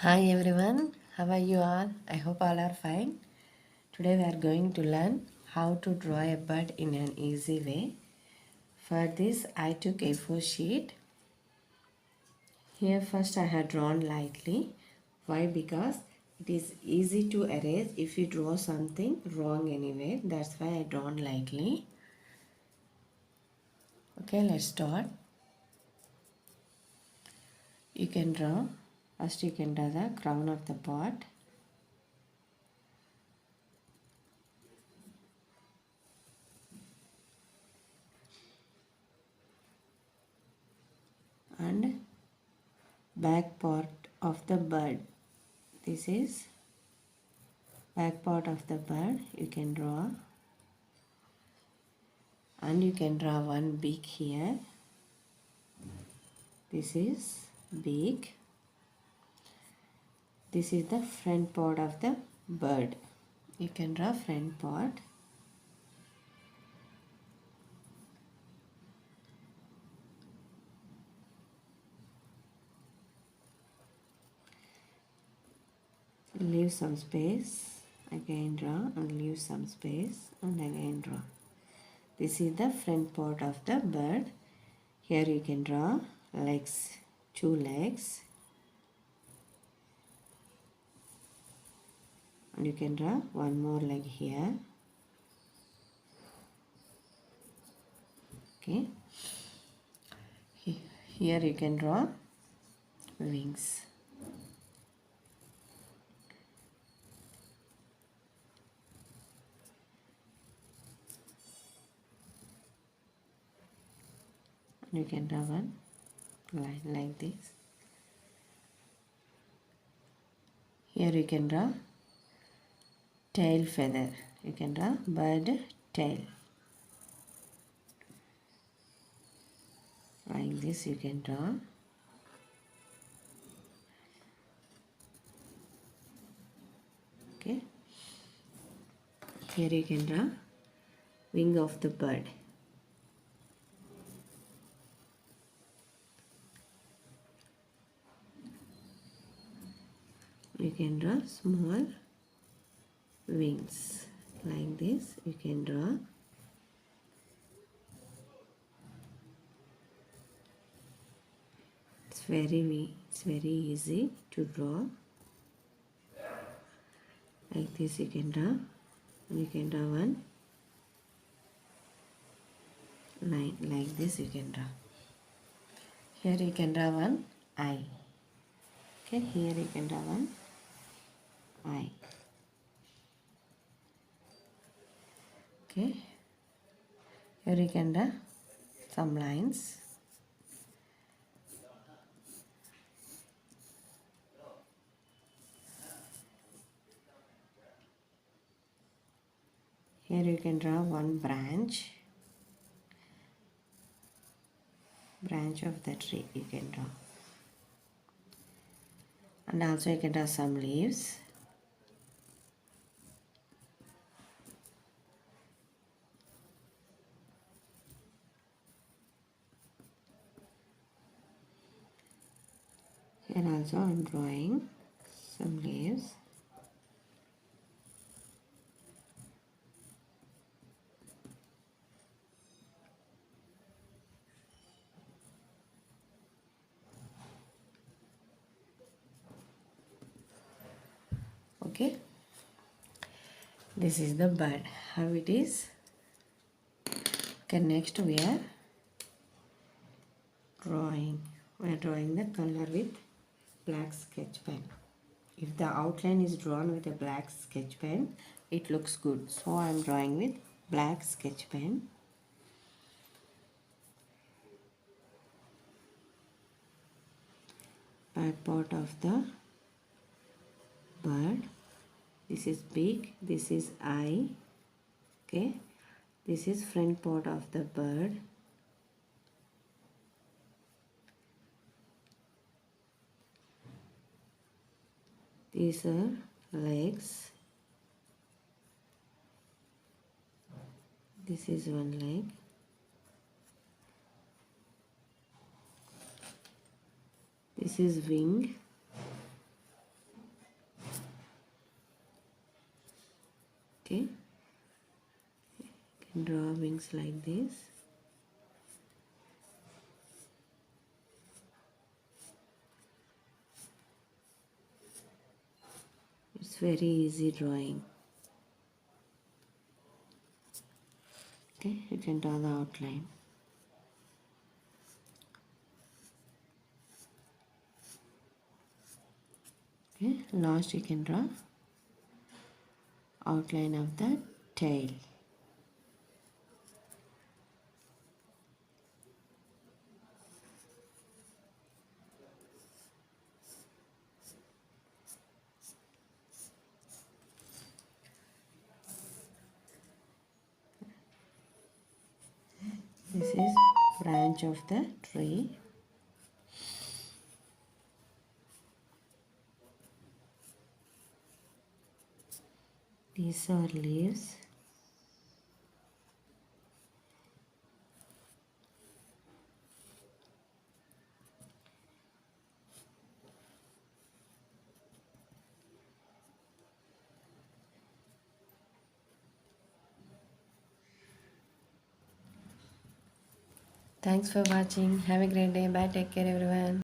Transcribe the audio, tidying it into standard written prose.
Hi everyone, how are you all? I hope all are fine. Today we are going to learn how to draw a bird in an easy way. For this I took A4 sheet. Here first I had drawn lightly. Why? Because it is easy to erase if you draw something wrong anyway. That's why I drawn lightly. Okay, let's start. You can draw. First you can draw the crown of the pot. And back part of the bird. This is back part of the bird. You can draw, and you can draw one beak here. This is beak. This is the front part of the bird. You can draw front part. Leave some space. Again draw and leave some space and again draw. This is the front part of the bird. Here you can draw legs, two legs. And you can draw one more leg here. Okay. Here you can draw wings. You can draw one line like this. Here you can draw tail feather. You can draw bird tail. Like this you can draw. Okay. Here you can draw wing of the bird. You can draw small wings. Like this you can draw. It's very easy to draw. Like this you can draw, and you can draw one line like this you can draw. Here you can draw one eye. Okay, here you can draw one eye. Okay, here you can draw some lines. Here you can draw one branch of the tree you can draw. And also you can draw some leaves. Here also I am drawing some leaves. Okay, this is the bird, how it is. Okay, next we are drawing the color with black sketch pen. If the outline is drawn with a black sketch pen, it looks good. So I am drawing with black sketch pen. Back part of the bird. This is beak, this is eye. Okay, this is front part of the bird. These are legs. This is one leg. This is wing. Draw wings like this. It's very easy drawing. Okay, you can draw the outline. Okay, last you can draw outline of the tail. This is branch of the tree. These are leaves. Thanks for watching. Have a great day. Bye. Take care everyone.